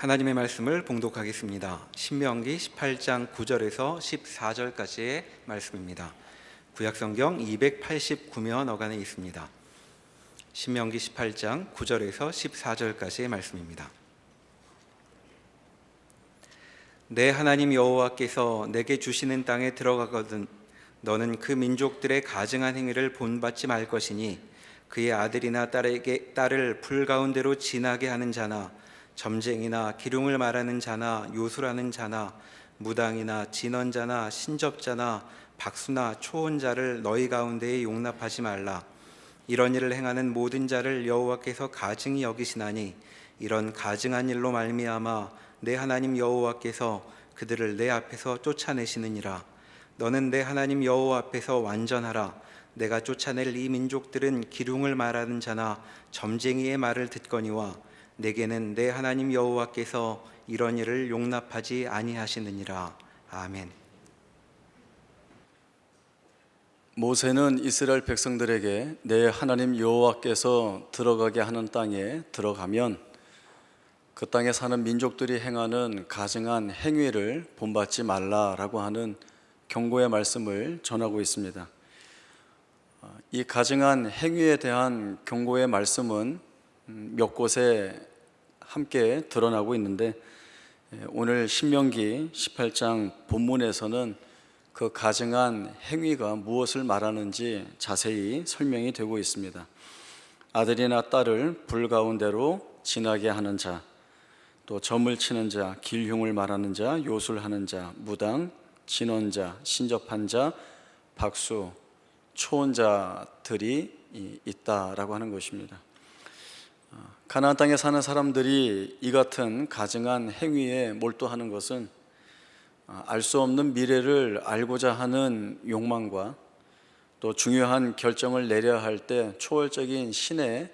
하나님의 말씀을 봉독하겠습니다. 신명기 18장 9절에서 14절까지의 말씀입니다. 구약성경 289면 어간에 있습니다. 신명기 18장 9절에서 14절까지의 말씀입니다. 내 하나님 여호와께서 내게 주시는 땅에 들어가거든 너는 그 민족들의 가증한 행위를 본받지 말 것이니 그의 아들이나 딸을 불 가운데로 지나게 하는 자나 점쟁이나 기륭을 말하는 자나 요술하는 자나 무당이나 진언자나 신접자나 박수나 초혼자를 너희 가운데에 용납하지 말라. 이런 일을 행하는 모든 자를 여호와께서 가증히 여기시나니 이런 가증한 일로 말미암아 내 하나님 여호와께서 그들을 내 앞에서 쫓아내시느니라. 너는 내 하나님 여호와 앞에서 완전하라. 내가 쫓아낼 이 민족들은 기륭을 말하는 자나 점쟁이의 말을 듣거니와 내게는 내 하나님 여호와께서 이런 일을 용납하지 아니하시느니라. 아멘. 모세는 이스라엘 백성들에게 내 하나님 여호와께서 들어가게 하는 땅에 들어가면 그 땅에 사는 민족들이 행하는 가증한 행위를 본받지 말라라고 하는 경고의 말씀을 전하고 있습니다. 이 가증한 행위에 대한 경고의 말씀은 몇 곳에 함께 드러나고 있는데 오늘 신명기 18장 본문에서는 그 가증한 행위가 무엇을 말하는지 자세히 설명이 되고 있습니다. 아들이나 딸을 불 가운데로 지나게 하는 자, 또 점을 치는 자, 길흉을 말하는 자, 요술하는 자, 무당, 진언자, 신접한 자, 박수, 초혼자들이 있다라고 하는 것입니다. 가나안 땅에 사는 사람들이 이 같은 가증한 행위에 몰두하는 것은 알 수 없는 미래를 알고자 하는 욕망과 또 중요한 결정을 내려야 할 때 초월적인 신의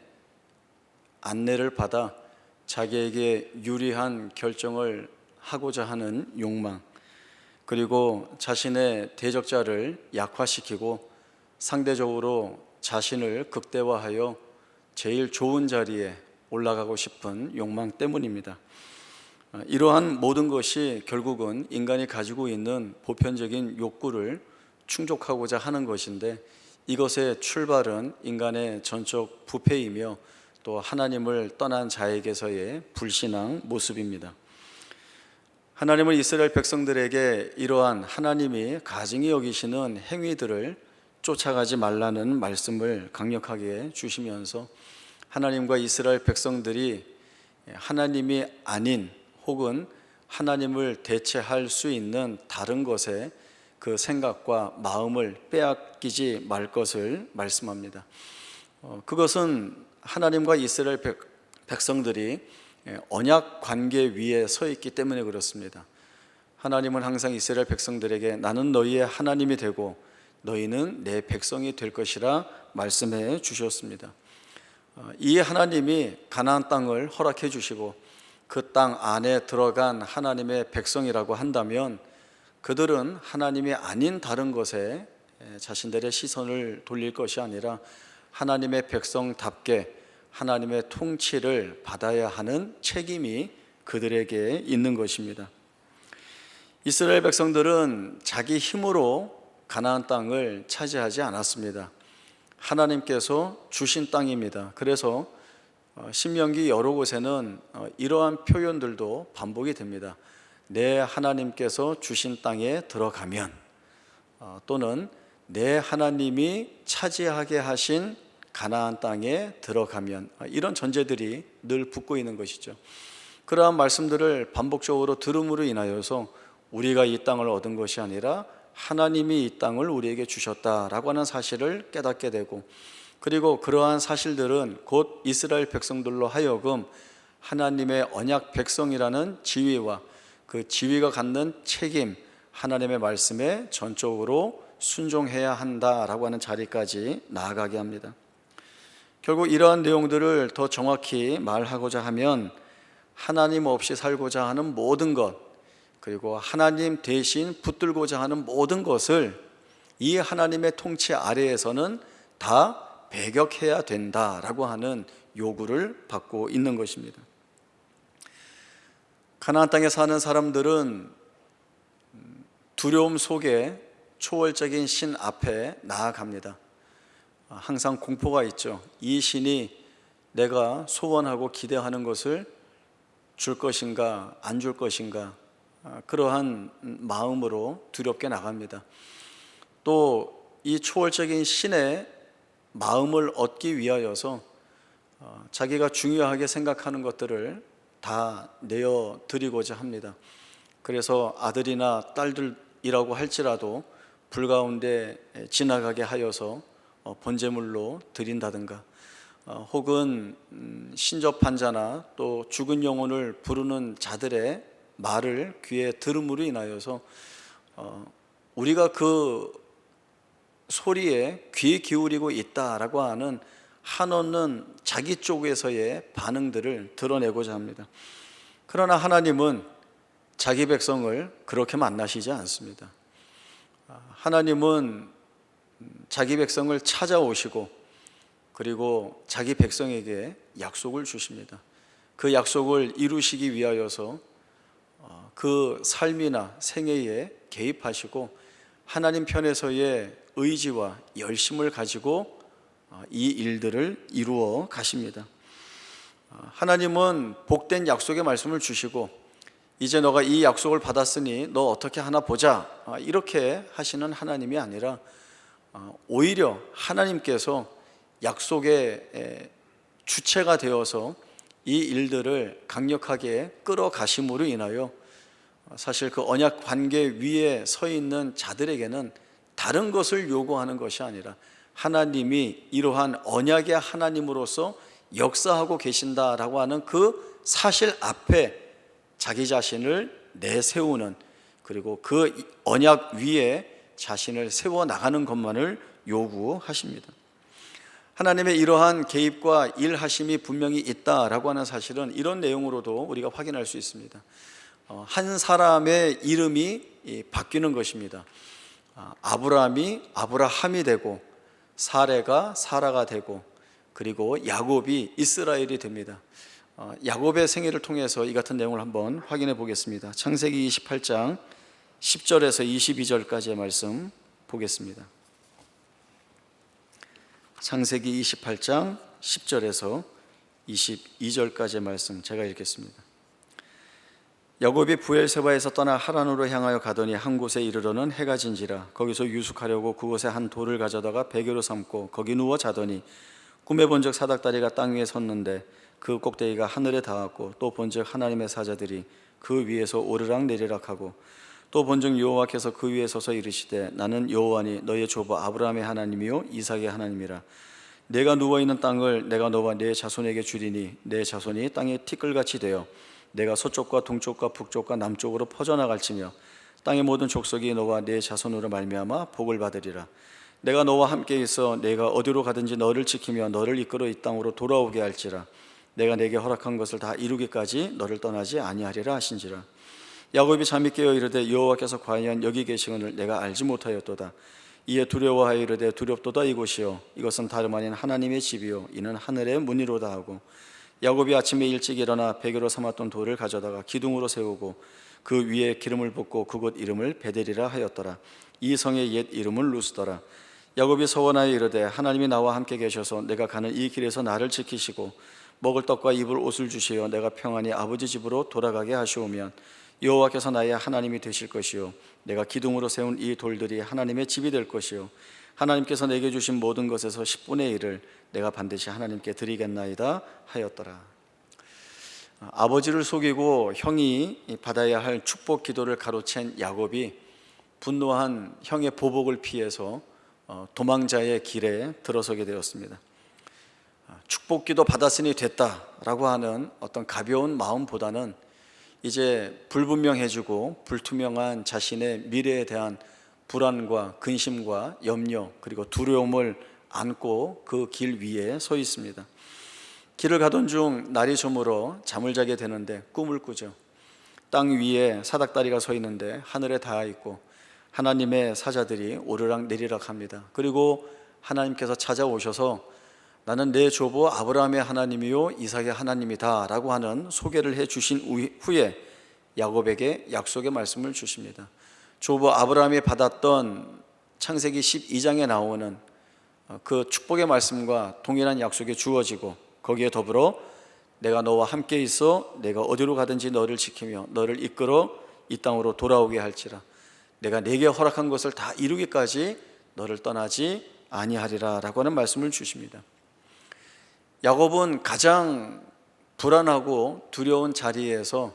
안내를 받아 자기에게 유리한 결정을 하고자 하는 욕망, 그리고 자신의 대적자를 약화시키고 상대적으로 자신을 극대화하여 제일 좋은 자리에 올라가고 싶은 욕망 때문입니다. 이러한 모든 것이 결국은 인간이 가지고 있는 보편적인 욕구를 충족하고자 하는 것인데 이것의 출발은 인간의 전적 부패이며 또 하나님을 떠난 자에게서의 불신앙 모습입니다. 하나님은 이스라엘 백성들에게 이러한 하나님이 가증히 여기시는 행위들을 쫓아가지 말라는 말씀을 강력하게 주시면서 하나님과 이스라엘 백성들이 하나님이 아닌 혹은 하나님을 대체할 수 있는 다른 것에 그 생각과 마음을 빼앗기지 말 것을 말씀합니다. 그것은 하나님과 이스라엘 백성들이 언약 관계 위에 서 있기 때문에 그렇습니다. 하나님은 항상 이스라엘 백성들에게 나는 너희의 하나님이 되고 너희는 내 백성이 될 것이라 말씀해 주셨습니다. 이 하나님이 가나안 땅을 허락해 주시고 그 땅 안에 들어간 하나님의 백성이라고 한다면 그들은 하나님이 아닌 다른 것에 자신들의 시선을 돌릴 것이 아니라 하나님의 백성답게 하나님의 통치를 받아야 하는 책임이 그들에게 있는 것입니다. 이스라엘 백성들은 자기 힘으로 가나안 땅을 차지하지 않았습니다. 하나님께서 주신 땅입니다. 그래서 신명기 여러 곳에는 이러한 표현들도 반복이 됩니다. 내 하나님께서 주신 땅에 들어가면 또는 내 하나님이 차지하게 하신 가나안 땅에 들어가면 이런 전제들이 늘 붙고 있는 것이죠. 그러한 말씀들을 반복적으로 들음으로 인하여서 우리가 이 땅을 얻은 것이 아니라 하나님이 이 땅을 우리에게 주셨다라고 하는 사실을 깨닫게 되고 그리고 그러한 사실들은 곧 이스라엘 백성들로 하여금 하나님의 언약 백성이라는 지위와 그 지위가 갖는 책임, 하나님의 말씀에 전적으로 순종해야 한다라고 하는 자리까지 나아가게 합니다. 결국 이러한 내용들을 더 정확히 말하고자 하면 하나님 없이 살고자 하는 모든 것 그리고 하나님 대신 붙들고자 하는 모든 것을 이 하나님의 통치 아래에서는 다 배격해야 된다라고 하는 요구를 받고 있는 것입니다. 가나안 땅에 사는 사람들은 두려움 속에 초월적인 신 앞에 나아갑니다. 항상 공포가 있죠. 이 신이 내가 소원하고 기대하는 것을 줄 것인가 안 줄 것인가, 그러한 마음으로 두렵게 나갑니다. 또 이 초월적인 신의 마음을 얻기 위하여서 자기가 중요하게 생각하는 것들을 다 내어 드리고자 합니다. 그래서 아들이나 딸들이라고 할지라도 불 가운데 지나가게 하여서 번제물로 드린다든가, 혹은 신접한 자나 또 죽은 영혼을 부르는 자들의 말을 귀에 들음으로 인하여서 우리가 그 소리에 귀 기울이고 있다라고 하는 한없는 자기 쪽에서의 반응들을 드러내고자 합니다. 그러나 하나님은 자기 백성을 그렇게 만나시지 않습니다. 하나님은 자기 백성을 찾아오시고 그리고 자기 백성에게 약속을 주십니다. 그 약속을 이루시기 위하여서 그 삶이나 생애에 개입하시고 하나님 편에서의 의지와 열심을 가지고 이 일들을 이루어 가십니다. 하나님은 복된 약속의 말씀을 주시고 이제 너가 이 약속을 받았으니 너 어떻게 하나 보자, 이렇게 하시는 하나님이 아니라 오히려 하나님께서 약속의 주체가 되어서 이 일들을 강력하게 끌어가심으로 인하여 사실 그 언약 관계 위에 서 있는 자들에게는 다른 것을 요구하는 것이 아니라 하나님이 이러한 언약의 하나님으로서 역사하고 계신다라고 하는 그 사실 앞에 자기 자신을 내세우는, 그리고 그 언약 위에 자신을 세워나가는 것만을 요구하십니다. 하나님의 이러한 개입과 일하심이 분명히 있다라고 하는 사실은 이런 내용으로도 우리가 확인할 수 있습니다. 한 사람의 이름이 바뀌는 것입니다. 아브라함이 아브라함이 되고 사레가 사라가 되고 그리고 야곱이 이스라엘이 됩니다. 야곱의 생애를 통해서 이 같은 내용을 한번 확인해 보겠습니다. 창세기 28장 10절에서 22절까지의 말씀 보겠습니다. 창세기 28장 10절에서 22절까지의 말씀 제가 읽겠습니다. 야곱이 부엘세바에서 떠나 하란으로 향하여 가더니 한 곳에 이르러는 해가 진지라. 거기서 유숙하려고 그곳에 한 돌을 가져다가 베개로 삼고 거기 누워 자더니 꿈에 본즉 사닥다리가 땅 위에 섰는데 그 꼭대기가 하늘에 닿았고 또 본즉 하나님의 사자들이 그 위에서 오르락 내리락 하고 또 본즉 여호와께서 그 위에 서서 이르시되 나는 여호와니 너의 조부 아브라함의 하나님이요 이삭의 하나님이라. 내가 누워있는 땅을 내가 너와 내 자손에게 주리니 내 자손이 땅의 티끌같이 되어 내가 서쪽과 동쪽과 북쪽과 남쪽으로 퍼져나갈지며 땅의 모든 족속이 너와 내 자손으로 말미암아 복을 받으리라. 내가 너와 함께 있어 내가 어디로 가든지 너를 지키며 너를 이끌어 이 땅으로 돌아오게 할지라. 내가 내게 허락한 것을 다 이루기까지 너를 떠나지 아니하리라 하신지라. 야곱이 잠이 깨어 이르되 여호와께서 과연 여기 계시거늘 내가 알지 못하였도다. 이에 두려워하여 이르되 두렵도다 이곳이요 이것은 다름 아닌 하나님의 집이요 이는 하늘의 문이로다 하고 야곱이 아침에 일찍 일어나 베개로 삼았던 돌을 가져다가 기둥으로 세우고 그 위에 기름을 붓고 그곳 이름을 베델이라 하였더라. 이 성의 옛 이름은 루스더라. 야곱이 서원하여 이르되 하나님이 나와 함께 계셔서 내가 가는 이 길에서 나를 지키시고 먹을 떡과 입을 옷을 주시어 내가 평안히 아버지 집으로 돌아가게 하시오면 여호와께서 나의 하나님이 되실 것이요 내가 기둥으로 세운 이 돌들이 하나님의 집이 될 것이요 하나님께서 내게 주신 모든 것에서 10분의 1을 내가 반드시 하나님께 드리겠나이다 하였더라. 아버지를 속이고 형이 받아야 할 축복 기도를 가로챈 야곱이 분노한 형의 보복을 피해서 도망자의 길에 들어서게 되었습니다. 축복 기도 받았으니 됐다라고 하는 어떤 가벼운 마음보다는 이제 불분명해지고 불투명한 자신의 미래에 대한 불안과 근심과 염려 그리고 두려움을 안고 그 길 위에 서 있습니다. 길을 가던 중 날이 저물어 잠을 자게 되는데 꿈을 꾸죠. 땅 위에 사닥다리가 서 있는데 하늘에 닿아 있고 하나님의 사자들이 오르락 내리락 합니다. 그리고 하나님께서 찾아오셔서 나는 내 조부 아브라함의 하나님이요 이삭의 하나님이다 라고 하는 소개를 해 주신 후에 야곱에게 약속의 말씀을 주십니다. 조부 아브라함이 받았던 창세기 12장에 나오는 그 축복의 말씀과 동일한 약속이 주어지고, 거기에 더불어 내가 너와 함께 있어 내가 어디로 가든지 너를 지키며 너를 이끌어 이 땅으로 돌아오게 할지라, 내가 네게 허락한 것을 다 이루기까지 너를 떠나지 아니하리라 라고 하는 말씀을 주십니다. 야곱은 가장 불안하고 두려운 자리에서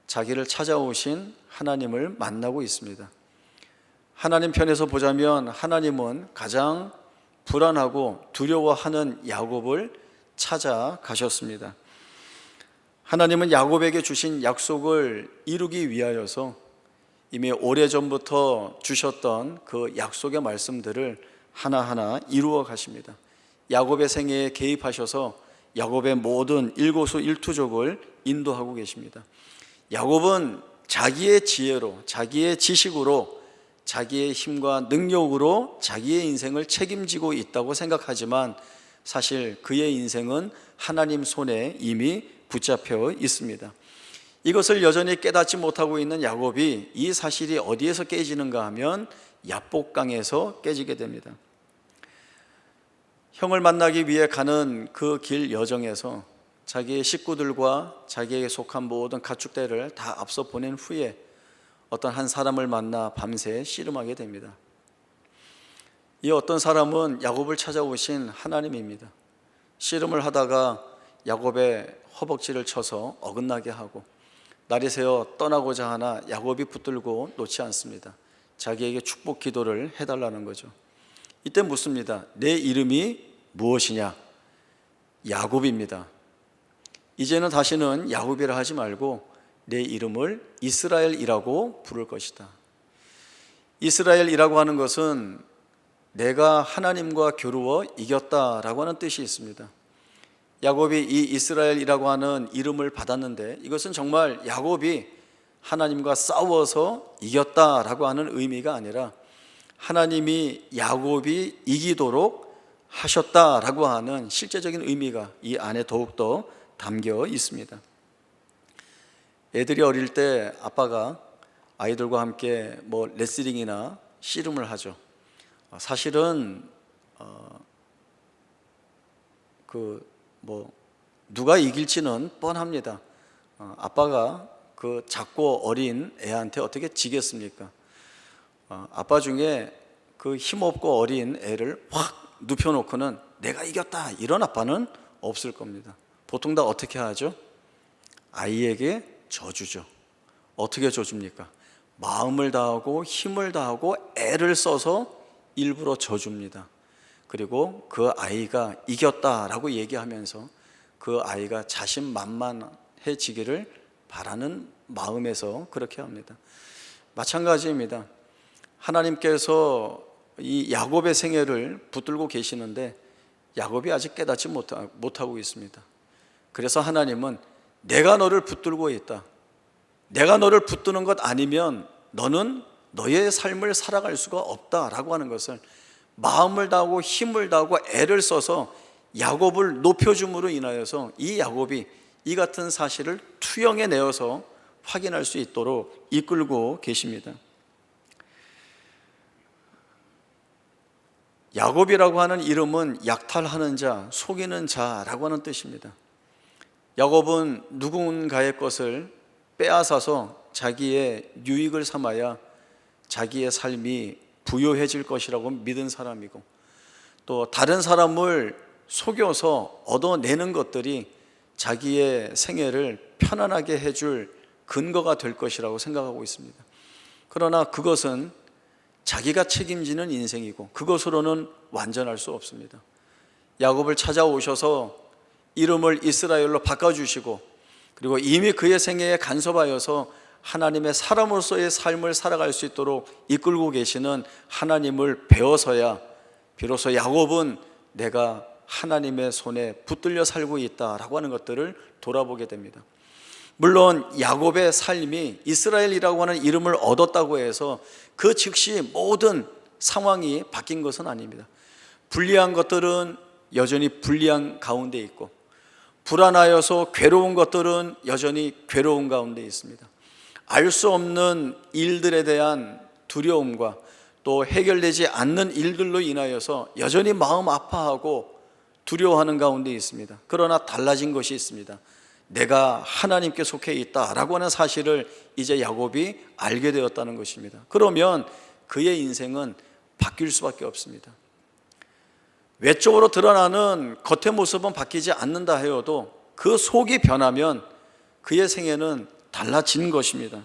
자기를 찾아오신 하나님을 만나고 있습니다. 하나님 편에서 보자면 하나님은 가장 불안하고 두려워하는 야곱을 찾아가셨습니다. 하나님은 야곱에게 주신 약속을 이루기 위하여서 이미 오래전부터 주셨던 그 약속의 말씀들을 하나하나 이루어 가십니다. 야곱의 생애에 개입하셔서 야곱의 모든 일거수 일투족을 인도하고 계십니다. 야곱은 자기의 지혜로, 자기의 지식으로, 자기의 힘과 능력으로 자기의 인생을 책임지고 있다고 생각하지만 사실 그의 인생은 하나님 손에 이미 붙잡혀 있습니다. 이것을 여전히 깨닫지 못하고 있는 야곱이 이 사실이 어디에서 깨지는가 하면 야복강에서 깨지게 됩니다. 형을 만나기 위해 가는 그 길 여정에서 자기의 식구들과 자기에게 속한 모든 가축대를 다 앞서 보낸 후에 어떤 한 사람을 만나 밤새 씨름하게 됩니다. 이 어떤 사람은 야곱을 찾아오신 하나님입니다. 씨름을 하다가 야곱의 허벅지를 쳐서 어긋나게 하고, 날이 새어 떠나고자 하나 야곱이 붙들고 놓지 않습니다. 자기에게 축복 기도를 해달라는 거죠. 이때 묻습니다. 내 이름이 무엇이냐? 야곱입니다. 이제는 다시는 야곱이라 하지 말고 내 이름을 이스라엘이라고 부를 것이다. 이스라엘이라고 하는 것은 내가 하나님과 겨루어 이겼다라고 하는 뜻이 있습니다. 야곱이 이 이스라엘이라고 하는 이름을 받았는데 이것은 정말 야곱이 하나님과 싸워서 이겼다라고 하는 의미가 아니라 하나님이 야곱이 이기도록 하셨다라고 하는 실제적인 의미가 이 안에 더욱더 담겨 있습니다. 애들이 어릴 때 아빠가 아이들과 함께 레슬링이나 씨름을 하죠. 사실은 누가 이길지는 뻔합니다. 아빠가 그 작고 어린 애한테 어떻게 지겠습니까? 아빠 중에 그 힘없고 어린 애를 확 눕혀놓고는 내가 이겼다 이런 아빠는 없을 겁니다. 보통 다 어떻게 하죠? 아이에게 져주죠. 어떻게 져줍니까? 마음을 다하고 힘을 다하고 애를 써서 일부러 져줍니다. 그리고 그 아이가 이겼다라고 얘기하면서 그 아이가 자신만만해지기를 바라는 마음에서 그렇게 합니다. 마찬가지입니다. 하나님께서 이 야곱의 생애를 붙들고 계시는데 야곱이 아직 깨닫지 못하고 있습니다. 그래서 하나님은 내가 너를 붙들고 있다. 내가 너를 붙드는 것 아니면 너는 너의 삶을 살아갈 수가 없다라고 하는 것을 마음을 다하고 힘을 다하고 애를 써서 야곱을 높여줌으로 인하여서 이 야곱이 이 같은 사실을 투영해 내어서 확인할 수 있도록 이끌고 계십니다. 야곱이라고 하는 이름은 약탈하는 자, 속이는 자라고 하는 뜻입니다. 야곱은 누군가의 것을 빼앗아서 자기의 유익을 삼아야 자기의 삶이 부요해질 것이라고 믿은 사람이고, 또 다른 사람을 속여서 얻어내는 것들이 자기의 생애를 편안하게 해줄 근거가 될 것이라고 생각하고 있습니다. 그러나 그것은 자기가 책임지는 인생이고 그것으로는 완전할 수 없습니다. 야곱을 찾아오셔서 이름을 이스라엘로 바꿔주시고, 그리고 이미 그의 생애에 간섭하여서 하나님의 사람으로서의 삶을 살아갈 수 있도록 이끌고 계시는 하나님을 배워서야 비로소 야곱은 내가 하나님의 손에 붙들려 살고 있다라고 하는 것들을 돌아보게 됩니다. 물론 야곱의 삶이 이스라엘이라고 하는 이름을 얻었다고 해서 그 즉시 모든 상황이 바뀐 것은 아닙니다. 불리한 것들은 여전히 불리한 가운데 있고, 불안하여서 괴로운 것들은 여전히 괴로운 가운데 있습니다. 알 수 없는 일들에 대한 두려움과 또 해결되지 않는 일들로 인하여서 여전히 마음 아파하고 두려워하는 가운데 있습니다. 그러나 달라진 것이 있습니다. 내가 하나님께 속해 있다라고 하는 사실을 이제 야곱이 알게 되었다는 것입니다. 그러면 그의 인생은 바뀔 수밖에 없습니다. 외적으로 드러나는 겉의 모습은 바뀌지 않는다 하여도 그 속이 변하면 그의 생애는 달라진 것입니다.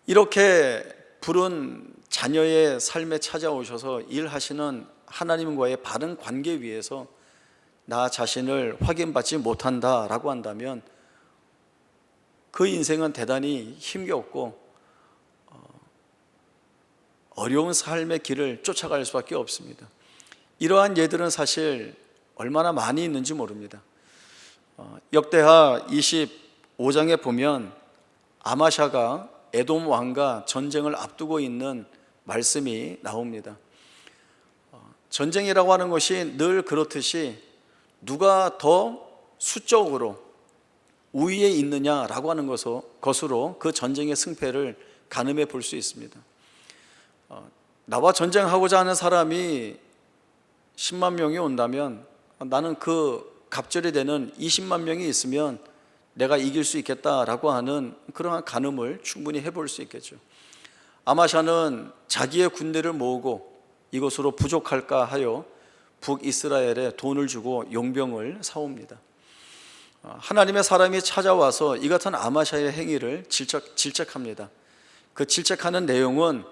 이렇게 부른 자녀의 삶에 찾아오셔서 일하시는 하나님과의 바른 관계 위에서 나 자신을 확인받지 못한다라고 한다면 그 인생은 대단히 힘겹고 어려운 삶의 길을 쫓아갈 수밖에 없습니다. 이러한 예들은 사실 얼마나 많이 있는지 모릅니다. 역대하 25장에 보면 아마샤가 에돔 왕과 전쟁을 앞두고 있는 말씀이 나옵니다. 전쟁이라고 하는 것이 늘 그렇듯이 누가 더 수적으로 우위에 있느냐라고 하는 것으로 그 전쟁의 승패를 가늠해 볼 수 있습니다. 나와 전쟁하고자 하는 사람이 10만 명이 온다면 나는 그 갑절이 되는 20만 명이 있으면 내가 이길 수 있겠다라고 하는 그러한 가늠을 충분히 해볼 수 있겠죠. 아마샤는 자기의 군대를 모으고 이것으로 부족할까 하여 북이스라엘에 돈을 주고 용병을 사옵니다. 하나님의 사람이 찾아와서 이 같은 아마샤의 행위를 질책합니다. 그 질책하는 내용은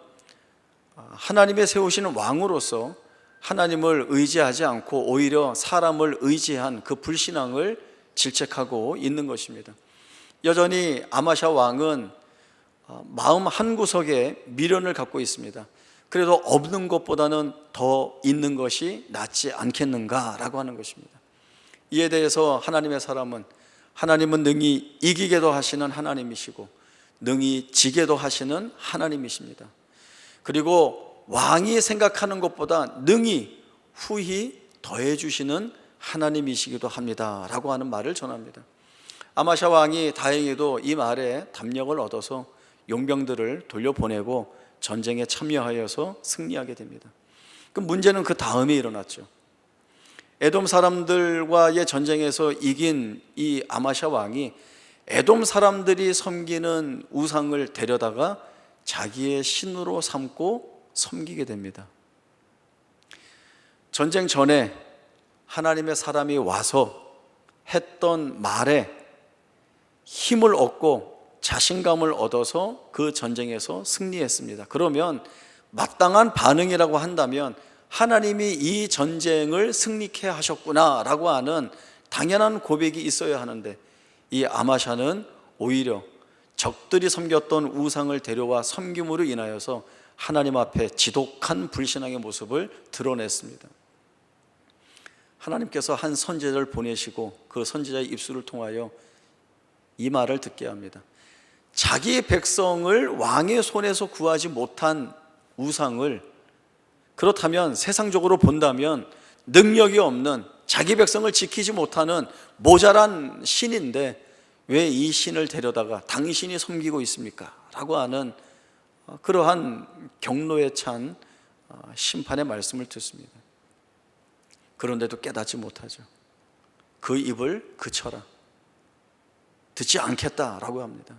하나님의 세우시는 왕으로서 하나님을 의지하지 않고 오히려 사람을 의지한 그 불신앙을 질책하고 있는 것입니다. 여전히 아마샤 왕은 마음 한구석에 미련을 갖고 있습니다. 그래도 없는 것보다는 더 있는 것이 낫지 않겠는가라고 하는 것입니다. 이에 대해서 하나님의 사람은 하나님은 능히 이기게도 하시는 하나님이시고 능히 지게도 하시는 하나님이십니다. 그리고 왕이 생각하는 것보다 능히 후히 더해 주시는 하나님이시기도 합니다 라고 하는 말을 전합니다. 아마샤 왕이 다행히도 이 말에 담력을 얻어서 용병들을 돌려보내고 전쟁에 참여하여서 승리하게 됩니다. 그 문제는 그 다음에 일어났죠. 에돔 사람들과의 전쟁에서 이긴 이 아마샤 왕이 에돔 사람들이 섬기는 우상을 데려다가 자기의 신으로 삼고 섬기게 됩니다. 전쟁 전에 하나님의 사람이 와서 했던 말에 힘을 얻고 자신감을 얻어서 그 전쟁에서 승리했습니다. 그러면 마땅한 반응이라고 한다면 하나님이 이 전쟁을 승리케 하셨구나라고 하는 당연한 고백이 있어야 하는데 이 아마샤는 오히려 적들이 섬겼던 우상을 데려와 섬김으로 인하여서 하나님 앞에 지독한 불신앙의 모습을 드러냈습니다. 하나님께서 한 선지자를 보내시고 그 선지자의 입술을 통하여 이 말을 듣게 합니다. 자기 백성을 왕의 손에서 구하지 못한 우상을, 그렇다면 세상적으로 본다면 능력이 없는, 자기 백성을 지키지 못하는 모자란 신인데 왜 이 신을 데려다가 당신이 섬기고 있습니까? 라고 하는 그러한 경로에 찬 심판의 말씀을 듣습니다. 그런데도 깨닫지 못하죠. 그 입을 그쳐라, 듣지 않겠다라고 합니다.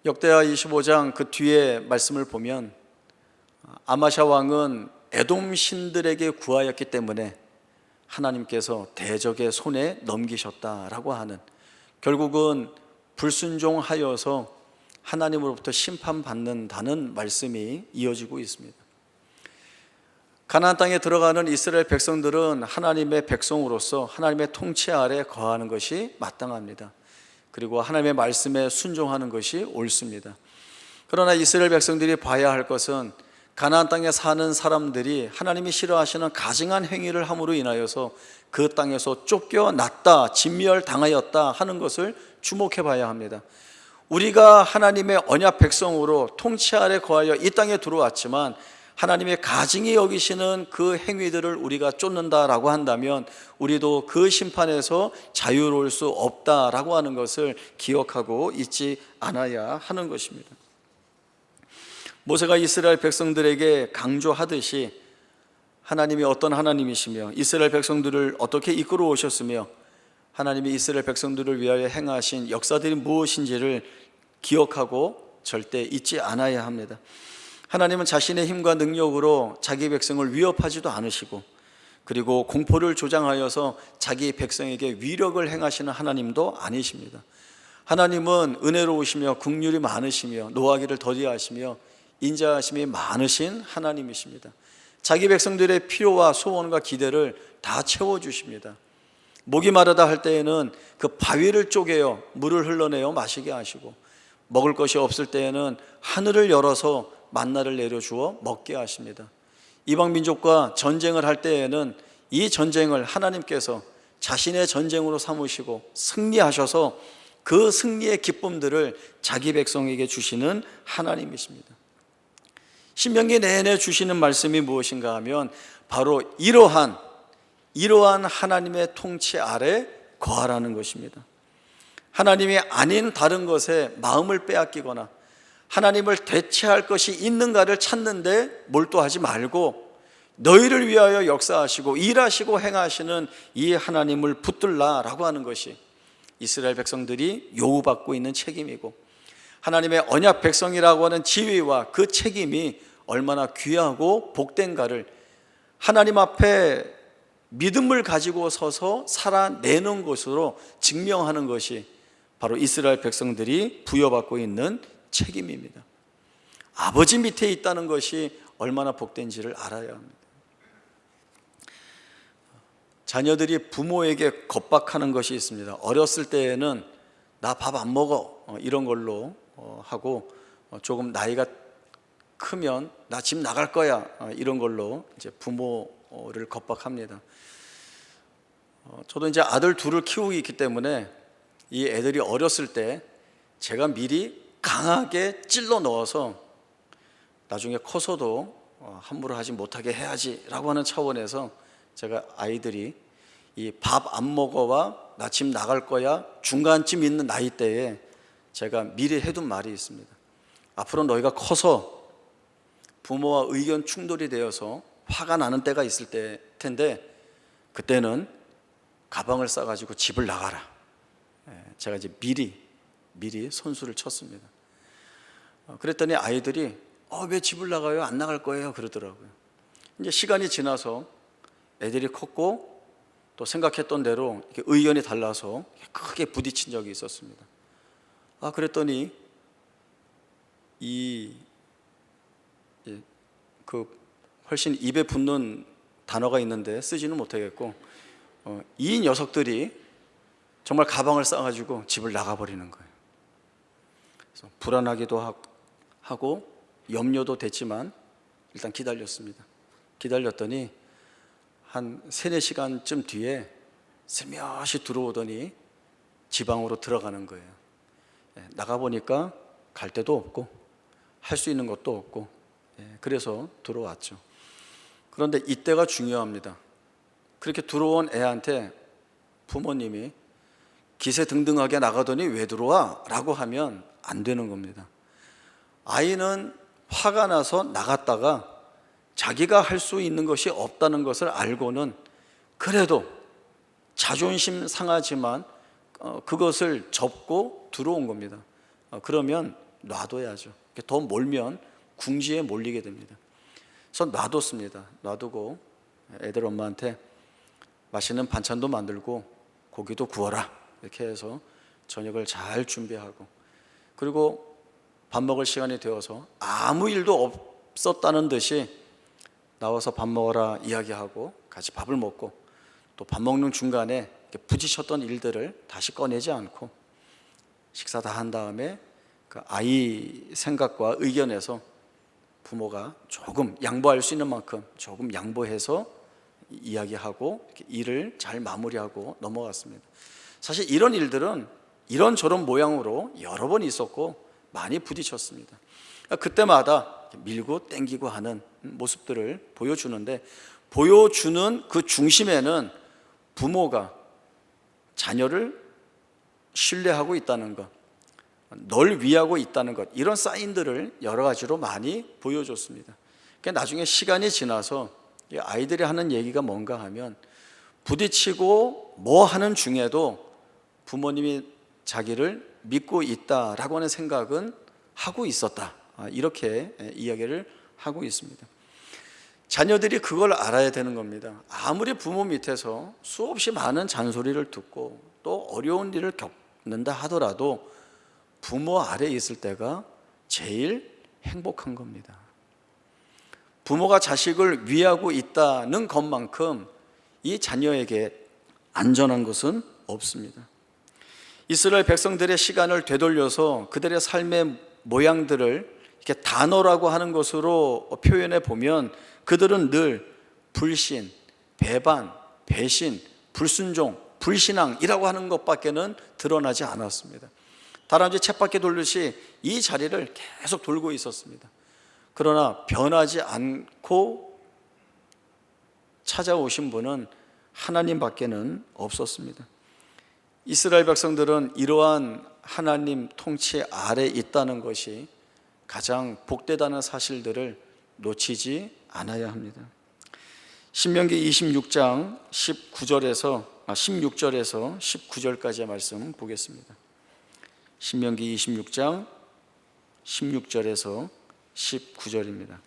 역대하 25장 그 뒤에 말씀을 보면 아마샤 왕은 에돔 신들에게 구하였기 때문에 하나님께서 대적의 손에 넘기셨다라고 하는, 결국은 불순종하여서 하나님으로부터 심판받는다는 말씀이 이어지고 있습니다. 가나안 땅에 들어가는 이스라엘 백성들은 하나님의 백성으로서 하나님의 통치 아래 거하는 것이 마땅합니다. 그리고 하나님의 말씀에 순종하는 것이 옳습니다. 그러나 이스라엘 백성들이 봐야 할 것은 가나안 땅에 사는 사람들이 하나님이 싫어하시는 가증한 행위를 함으로 인하여서 그 땅에서 쫓겨났다, 진멸당하였다 하는 것을 주목해 봐야 합니다. 우리가 하나님의 언약 백성으로 통치 아래 거하여 이 땅에 들어왔지만 하나님의 가증히 여기시는 그 행위들을 우리가 쫓는다라고 한다면 우리도 그 심판에서 자유로울 수 없다라고 하는 것을 기억하고 있지 않아야 하는 것입니다. 모세가 이스라엘 백성들에게 강조하듯이 하나님이 어떤 하나님이시며 이스라엘 백성들을 어떻게 이끌어 오셨으며 하나님이 이스라엘 백성들을 위하여 행하신 역사들이 무엇인지를 기억하고 절대 잊지 않아야 합니다. 하나님은 자신의 힘과 능력으로 자기 백성을 위협하지도 않으시고 그리고 공포를 조장하여서 자기 백성에게 위력을 행하시는 하나님도 아니십니다. 하나님은 은혜로우시며 긍휼이 많으시며 노하기를 더디하시며 인자하심이 많으신 하나님이십니다. 자기 백성들의 필요와 소원과 기대를 다 채워주십니다. 목이 마르다 할 때에는 그 바위를 쪼개어 물을 흘러내어 마시게 하시고 먹을 것이 없을 때에는 하늘을 열어서 만나를 내려주어 먹게 하십니다. 이방 민족과 전쟁을 할 때에는 이 전쟁을 하나님께서 자신의 전쟁으로 삼으시고 승리하셔서 그 승리의 기쁨들을 자기 백성에게 주시는 하나님이십니다. 신명기 내내 주시는 말씀이 무엇인가 하면 바로 이러한 하나님의 통치 아래 거하라는 것입니다. 하나님이 아닌 다른 것에 마음을 빼앗기거나 하나님을 대체할 것이 있는가를 찾는데 몰두하지 말고 너희를 위하여 역사하시고 일하시고 행하시는 이 하나님을 붙들라라고 하는 것이 이스라엘 백성들이 요구받고 있는 책임이고 하나님의 언약 백성이라고 하는 지위와 그 책임이 얼마나 귀하고 복된가를 하나님 앞에 믿음을 가지고 서서 살아내는 것으로 증명하는 것이 바로 이스라엘 백성들이 부여받고 있는 책임입니다. 아버지 밑에 있다는 것이 얼마나 복된지를 알아야 합니다. 자녀들이 부모에게 겁박하는 것이 있습니다. 어렸을 때에는 나 밥 안 먹어 이런 걸로 하고 조금 나이가 크면 나 집 나갈 거야 이런 걸로 이제 부모를 겁박합니다. 저도 이제 아들 둘을 키우고 있기 때문에 이 애들이 어렸을 때 제가 미리 강하게 찔러 넣어서 나중에 커서도 함부로 하지 못하게 해야지라고 하는 차원에서 제가 아이들이 이 밥 안 먹어와 나 집 나갈 거야 중간쯤 있는 나이대에 제가 미리 해둔 말이 있습니다. 앞으로 너희가 커서 부모와 의견 충돌이 되어서 화가 나는 때가 있을 텐데 그때는 가방을 싸가지고 집을 나가라. 제가 이제 미리 선수를 쳤습니다. 그랬더니 아이들이 왜 집을 나가요? 안 나갈 거예요 그러더라고요. 이제 시간이 지나서 애들이 컸고 또 생각했던 대로 이렇게 의견이 달라서 크게 부딪힌 적이 있었습니다. 그랬더니 훨씬 입에 붙는 단어가 있는데 쓰지는 못하겠고 이 녀석들이 정말 가방을 싸가지고 집을 나가버리는 거예요. 그래서 불안하기도 하고 염려도 됐지만 일단 기다렸습니다. 기다렸더니 한 3-4시간쯤 뒤에 슬며시 들어오더니 지방으로 들어가는 거예요. 나가보니까 갈 데도 없고 할 수 있는 것도 없고 그래서 들어왔죠. 그런데 이때가 중요합니다. 그렇게 들어온 애한테 부모님이 기세등등하게 나가더니 왜 들어와? 라고 하면 안 되는 겁니다. 아이는 화가 나서 나갔다가 자기가 할 수 있는 것이 없다는 것을 알고는 그래도 자존심 상하지만 그것을 접고 들어온 겁니다. 그러면 놔둬야죠. 더 몰면 궁지에 몰리게 됩니다. 그래서 놔뒀습니다. 놔두고 애들 엄마한테 맛있는 반찬도 만들고 고기도 구워라 이렇게 해서 저녁을 잘 준비하고 그리고 밥 먹을 시간이 되어서 아무 일도 없었다는 듯이 나와서 밥 먹어라 이야기하고 같이 밥을 먹고 또 밥 먹는 중간에 부딪혔던 일들을 다시 꺼내지 않고 식사 다 한 다음에 그 아이 생각과 의견에서 부모가 조금 양보할 수 있는 만큼 조금 양보해서 이야기하고 일을 잘 마무리하고 넘어갔습니다. 사실 이런 일들은 이런저런 모양으로 여러 번 있었고 많이 부딪혔습니다. 그때마다 밀고 땡기고 하는 모습들을 보여주는데, 보여주는 그 중심에는 부모가 자녀를 신뢰하고 있다는 것, 널 위하고 있다는 것, 이런 사인들을 여러 가지로 많이 보여줬습니다. 그러니까 나중에 시간이 지나서 아이들이 하는 얘기가 뭔가 하면, 부딪히고 뭐 하는 중에도 부모님이 자기를 믿고 있다라고 하는 생각은 하고 있었다, 이렇게 이야기를 하고 있습니다. 자녀들이 그걸 알아야 되는 겁니다. 아무리 부모 밑에서 수없이 많은 잔소리를 듣고 또 어려운 일을 겪는다 하더라도 부모 아래에 있을 때가 제일 행복한 겁니다. 부모가 자식을 위하고 있다는 것만큼 이 자녀에게 안전한 것은 없습니다. 이스라엘 백성들의 시간을 되돌려서 그들의 삶의 모양들을 이렇게 단어라고 하는 것으로 표현해 보면, 그들은 늘 불신, 배반, 배신, 불순종, 불신앙이라고 하는 것밖에는 드러나지 않았습니다. 다람쥐 쳇바퀴 돌듯이 이 자리를 계속 돌고 있었습니다. 그러나 변하지 않고 찾아오신 분은 하나님밖에는 없었습니다. 이스라엘 백성들은 이러한 하나님 통치 아래 있다는 것이 가장 복되다는 사실들을 놓치지 않아야 합니다. 신명기 26장 16절에서 19절까지의 말씀 보겠습니다. 신명기 26장 16절에서 19절입니다.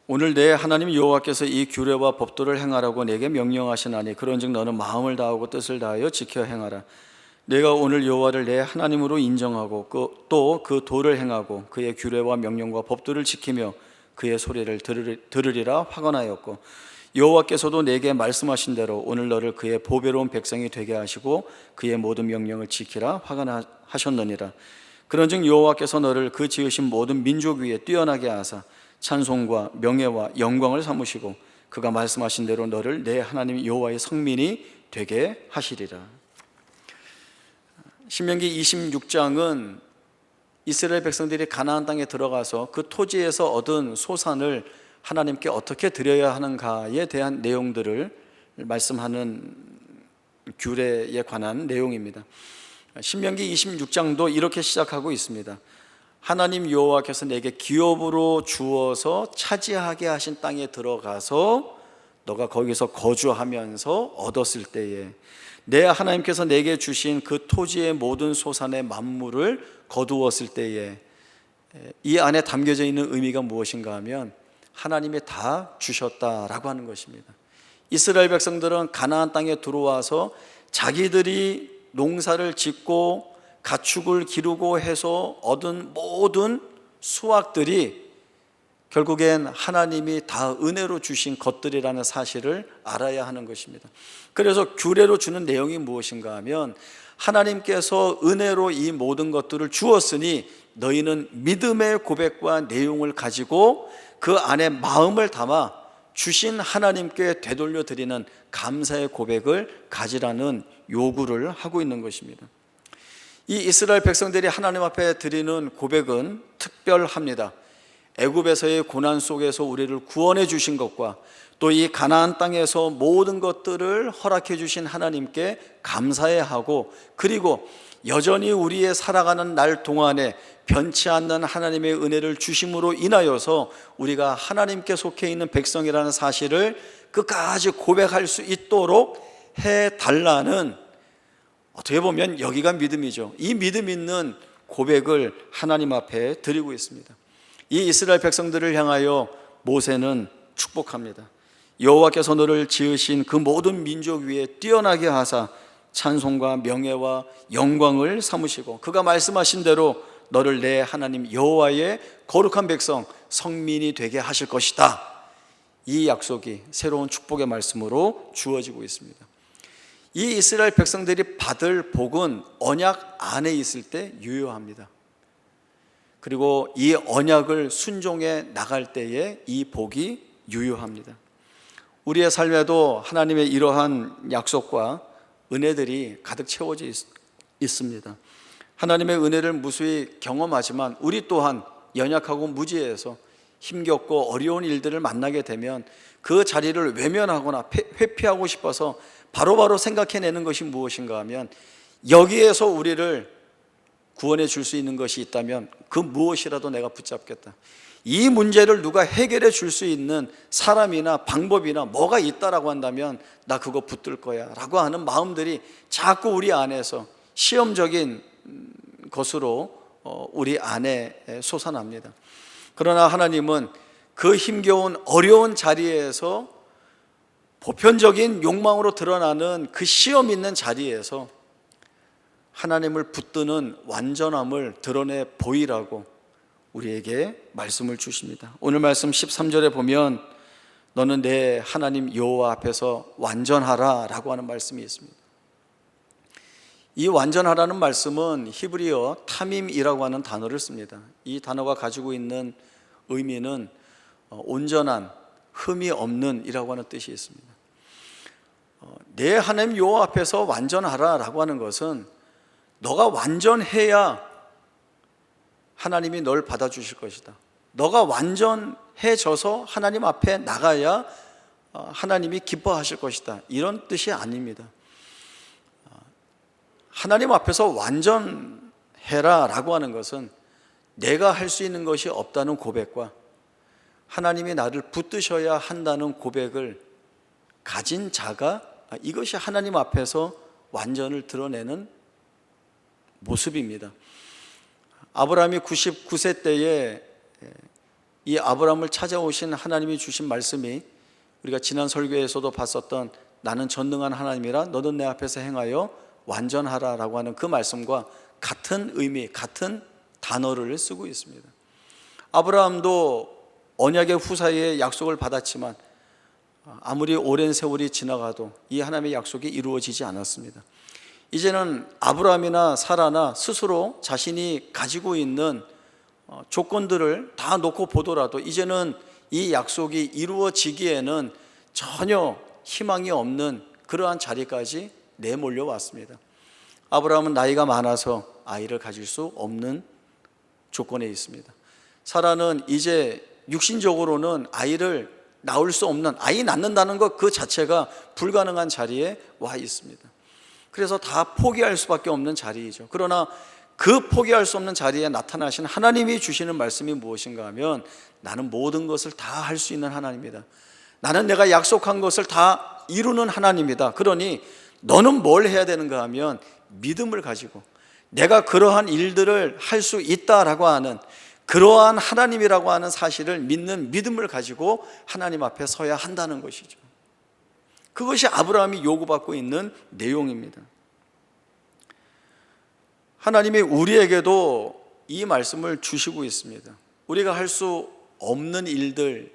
오늘 내 하나님 여호와께서 이 규례와 법도를 행하라고 내게 명령하시나니, 그런즉 너는 마음을 다하고 뜻을 다하여 지켜 행하라. 내가 오늘 여호와를 내 하나님으로 인정하고 또 그 도를 행하고 그의 규례와 명령과 법도를 지키며 그의 소리를 들으리라 확언하였고, 여호와께서도 내게 말씀하신 대로 오늘 너를 그의 보배로운 백성이 되게 하시고 그의 모든 명령을 지키라 확언하셨느니라. 그런즉 여호와께서 너를 그 지으신 모든 민족 위에 뛰어나게 하사 찬송과 명예와 영광을 삼으시고 그가 말씀하신 대로 너를 내 하나님 여호와의 성민이 되게 하시리라. 신명기 26장은 이스라엘 백성들이 가나안 땅에 들어가서 그 토지에서 얻은 소산을 하나님께 어떻게 드려야 하는가에 대한 내용들을 말씀하는 규례에 관한 내용입니다. 신명기 26장도 이렇게 시작하고 있습니다. 하나님 여호와께서 내게 기업으로 주어서 차지하게 하신 땅에 들어가서 너가 거기서 거주하면서 얻었을 때에 내 하나님께서 내게 주신 그 토지의 모든 소산의 만물을 거두었을 때에 이 안에 담겨져 있는 의미가 무엇인가 하면 하나님이 다 주셨다라고 하는 것입니다. 이스라엘 백성들은 가나안 땅에 들어와서 자기들이 농사를 짓고 가축을 기르고 해서 얻은 모든 수확들이 결국엔 하나님이 다 은혜로 주신 것들이라는 사실을 알아야 하는 것입니다. 그래서 규례로 주는 내용이 무엇인가 하면 하나님께서 은혜로 이 모든 것들을 주었으니 너희는 믿음의 고백과 내용을 가지고 그 안에 마음을 담아 주신 하나님께 되돌려 드리는 감사의 고백을 가지라는 요구를 하고 있는 것입니다. 이 이스라엘 백성들이 하나님 앞에 드리는 고백은 특별합니다. 애굽에서의 고난 속에서 우리를 구원해 주신 것과 또 이 가나안 땅에서 모든 것들을 허락해 주신 하나님께 감사해야 하고, 그리고 여전히 우리의 살아가는 날 동안에 변치 않는 하나님의 은혜를 주심으로 인하여서 우리가 하나님께 속해 있는 백성이라는 사실을 끝까지 고백할 수 있도록 해달라는, 어떻게 보면 여기가 믿음이죠. 이 믿음 있는 고백을 하나님 앞에 드리고 있습니다. 이 이스라엘 백성들을 향하여 모세는 축복합니다. 여호와께서 너를 지으신 그 모든 민족 위에 뛰어나게 하사 찬송과 명예와 영광을 삼으시고 그가 말씀하신 대로 너를 내 하나님 여호와의 거룩한 백성 성민이 되게 하실 것이다. 이 약속이 새로운 축복의 말씀으로 주어지고 있습니다. 이 이스라엘 백성들이 받을 복은 언약 안에 있을 때 유효합니다. 그리고 이 언약을 순종해 나갈 때에 이 복이 유효합니다. 우리의 삶에도 하나님의 이러한 약속과 은혜들이 가득 채워져 있습니다. 하나님의 은혜를 무수히 경험하지만 우리 또한 연약하고 무지해서 힘겹고 어려운 일들을 만나게 되면 그 자리를 외면하거나 회피하고 싶어서 바로바로 생각해내는 것이 무엇인가 하면, 여기에서 우리를 구원해 줄 수 있는 것이 있다면 그 무엇이라도 내가 붙잡겠다. 이 문제를 누가 해결해 줄 수 있는 사람이나 방법이나 뭐가 있다라고 한다면 나 그거 붙들 거야 라고 하는 마음들이 자꾸 우리 안에서 시험적인 것으로 우리 안에 솟아납니다. 그러나 하나님은 그 힘겨운 어려운 자리에서, 보편적인 욕망으로 드러나는 그 시험 있는 자리에서 하나님을 붙드는 완전함을 드러내 보이라고 우리에게 말씀을 주십니다. 오늘 말씀 13절에 보면 너는 내 하나님 여호와 앞에서 완전하라 라고 하는 말씀이 있습니다. 이 완전하라는 말씀은 히브리어 타밈이라고 하는 단어를 씁니다. 이 단어가 가지고 있는 의미는 온전한, 흠이 없는 이라고 하는 뜻이 있습니다. 내 하나님 여호와 앞에서 완전하라 라고 하는 것은 너가 완전해야 하나님이 널 받아주실 것이다. 너가 완전해져서 하나님 앞에 나가야 하나님이 기뻐하실 것이다, 이런 뜻이 아닙니다. 하나님 앞에서 완전해라 라고 하는 것은 내가 할 수 있는 것이 없다는 고백과 하나님이 나를 붙드셔야 한다는 고백을 가진 자가, 이것이 하나님 앞에서 완전을 드러내는 모습입니다. 아브라함이 99세 때에 이 아브라함을 찾아오신 하나님이 주신 말씀이 우리가 지난 설교에서도 봤었던 나는 전능한 하나님이라 너는 내 앞에서 행하여 완전하라 라고 하는 그 말씀과 같은 의미, 같은 단어를 쓰고 있습니다. 아브라함도 언약의 후사의 약속을 받았지만 아무리 오랜 세월이 지나가도 이 하나님의 약속이 이루어지지 않았습니다. 이제는 아브라함이나 사라나 스스로 자신이 가지고 있는 조건들을 다 놓고 보더라도 이제는 이 약속이 이루어지기에는 전혀 희망이 없는 그러한 자리까지 내몰려 왔습니다. 아브라함은 나이가 많아서 아이를 가질 수 없는 조건에 있습니다. 사라는 이제 육신적으로는 아이를 낳을 수 없는, 아이 낳는다는 것 그 자체가 불가능한 자리에 와 있습니다. 그래서 다 포기할 수밖에 없는 자리이죠. 그러나 그 포기할 수 없는 자리에 나타나신 하나님이 주시는 말씀이 무엇인가 하면 나는 모든 것을 다 할 수 있는 하나님이다. 나는 내가 약속한 것을 다 이루는 하나님이다. 그러니 너는 뭘 해야 되는가 하면 믿음을 가지고 내가 그러한 일들을 할 수 있다라고 하는 그러한 하나님이라고 하는 사실을 믿는 믿음을 가지고 하나님 앞에 서야 한다는 것이죠. 그것이 아브라함이 요구받고 있는 내용입니다. 하나님이 우리에게도 이 말씀을 주시고 있습니다. 우리가 할 수 없는 일들,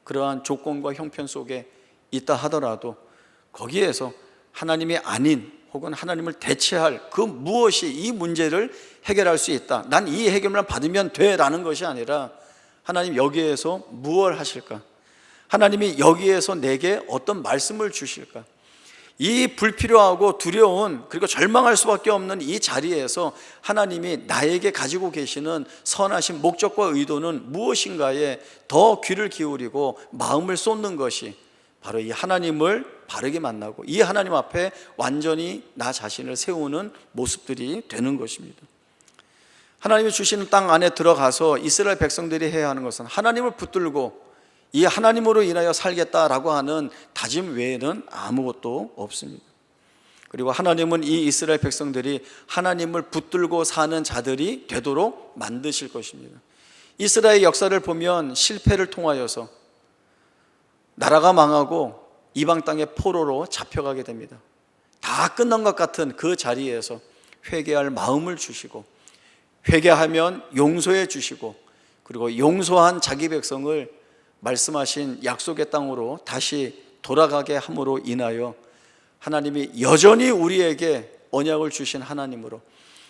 그러한 조건과 형편 속에 있다 하더라도 거기에서 하나님이 아닌 혹은 하나님을 대체할 그 무엇이 이 문제를 해결할 수 있다, 난 이 해결만 받으면 돼 라는 것이 아니라 하나님 여기에서 무엇을 하실까, 하나님이 여기에서 내게 어떤 말씀을 주실까, 이 불필요하고 두려운 그리고 절망할 수밖에 없는 이 자리에서 하나님이 나에게 가지고 계시는 선하신 목적과 의도는 무엇인가에 더 귀를 기울이고 마음을 쏟는 것이 바로 이 하나님을 바르게 만나고 이 하나님 앞에 완전히 나 자신을 세우는 모습들이 되는 것입니다. 하나님이 주시는 땅 안에 들어가서 이스라엘 백성들이 해야 하는 것은 하나님을 붙들고 이 하나님으로 인하여 살겠다라고 하는 다짐 외에는 아무것도 없습니다. 그리고 하나님은 이 이스라엘 백성들이 하나님을 붙들고 사는 자들이 되도록 만드실 것입니다. 이스라엘 역사를 보면 실패를 통하여서 나라가 망하고 이방 땅의 포로로 잡혀가게 됩니다. 다 끝난 것 같은 그 자리에서 회개할 마음을 주시고 회개하면 용서해 주시고 그리고 용서한 자기 백성을 말씀하신 약속의 땅으로 다시 돌아가게 함으로 인하여 하나님이 여전히 우리에게 언약을 주신 하나님으로,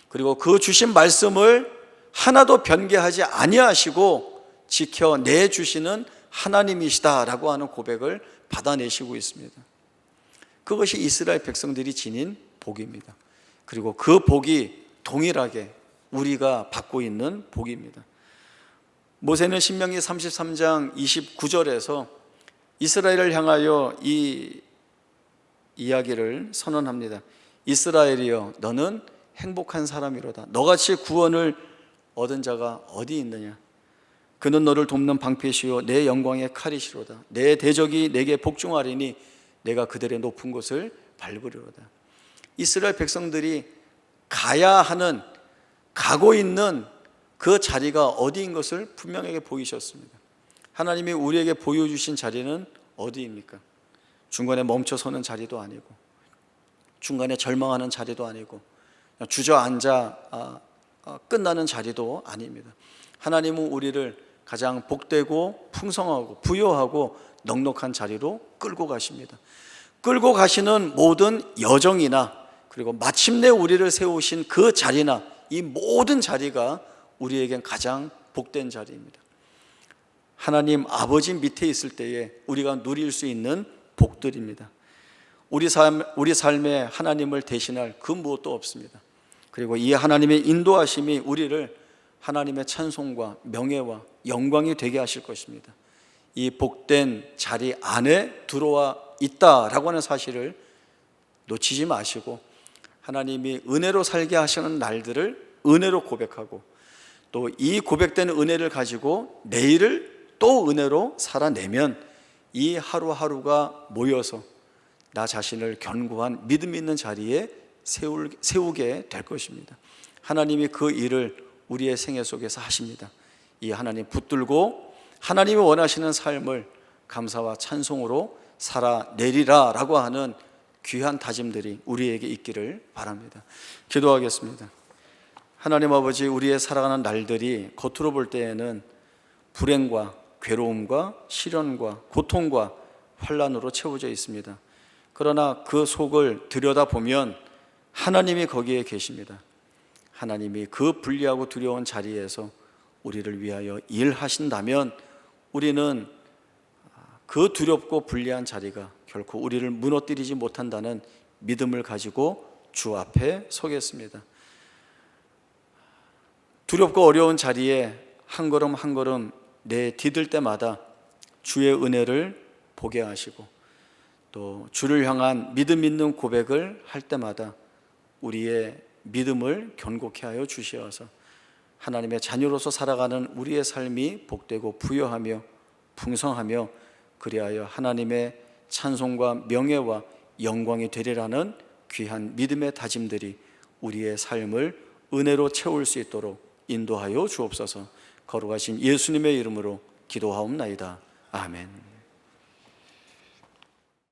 그리고 그 주신 말씀을 하나도 변개하지 아니하시고 지켜내 주시는 하나님이시다라고 하는 고백을 받아내시고 있습니다. 그것이 이스라엘 백성들이 지닌 복입니다. 그리고 그 복이 동일하게 우리가 받고 있는 복입니다. 모세는 신명기 33장 29절에서 이스라엘을 향하여 이 이야기를 선언합니다. 이스라엘이여, 너는 행복한 사람이로다. 너같이 구원을 얻은 자가 어디 있느냐? 그는 너를 돕는 방패시요 내 영광의 칼이시로다. 내 대적이 내게 복종하리니 내가 그들의 높은 곳을 밟으리로다. 이스라엘 백성들이 가야 하는, 가고 있는 그 자리가 어디인 것을 분명하게 보이셨습니다. 하나님이 우리에게 보여주신 자리는 어디입니까? 중간에 멈춰서는 자리도 아니고, 중간에 절망하는 자리도 아니고, 주저앉아 끝나는 자리도 아닙니다. 하나님은 우리를 가장 복되고 풍성하고 부요하고 넉넉한 자리로 끌고 가십니다. 끌고 가시는 모든 여정이나, 그리고 마침내 우리를 세우신 그 자리나, 이 모든 자리가 우리에겐 가장 복된 자리입니다. 하나님 아버지 밑에 있을 때에 우리가 누릴 수 있는 복들입니다. 우리 삶에 하나님을 대신할 그 무엇도 없습니다. 그리고 이 하나님의 인도하심이 우리를 하나님의 찬송과 명예와 영광이 되게 하실 것입니다. 이 복된 자리 안에 들어와 있다라고 하는 사실을 놓치지 마시고, 하나님이 은혜로 살게 하시는 날들을 은혜로 고백하고, 또 이 고백된 은혜를 가지고 내일을 또 은혜로 살아내면 이 하루하루가 모여서 나 자신을 견고한 믿음 있는 자리에 세우게 될 것입니다. 하나님이 그 일을 우리의 생애 속에서 하십니다. 이 하나님 붙들고 하나님이 원하시는 삶을 감사와 찬송으로 살아내리라 라고 하는 귀한 다짐들이 우리에게 있기를 바랍니다. 기도하겠습니다. 하나님 아버지, 우리의 살아가는 날들이 겉으로 볼 때에는 불행과 괴로움과 시련과 고통과 환난으로 채워져 있습니다. 그러나 그 속을 들여다보면 하나님이 거기에 계십니다. 하나님이 그 불리하고 두려운 자리에서 우리를 위하여 일하신다면 우리는 그 두렵고 불리한 자리가 결코 우리를 무너뜨리지 못한다는 믿음을 가지고 주 앞에 서겠습니다. 두렵고 어려운 자리에 한 걸음 한 걸음 내디딜 때마다 주의 은혜를 보게 하시고, 또 주를 향한 믿음 있는 고백을 할 때마다 우리의 믿음을 견고케 하여 주시어서 하나님의 자녀로서 살아가는 우리의 삶이 복되고 부요하며 풍성하며, 그리하여 하나님의 찬송과 명예와 영광이 되리라는 귀한 믿음의 다짐들이 우리의 삶을 은혜로 채울 수 있도록 인도하여 주옵소서. 거룩하신 예수님의 이름으로 기도하옵나이다. 아멘.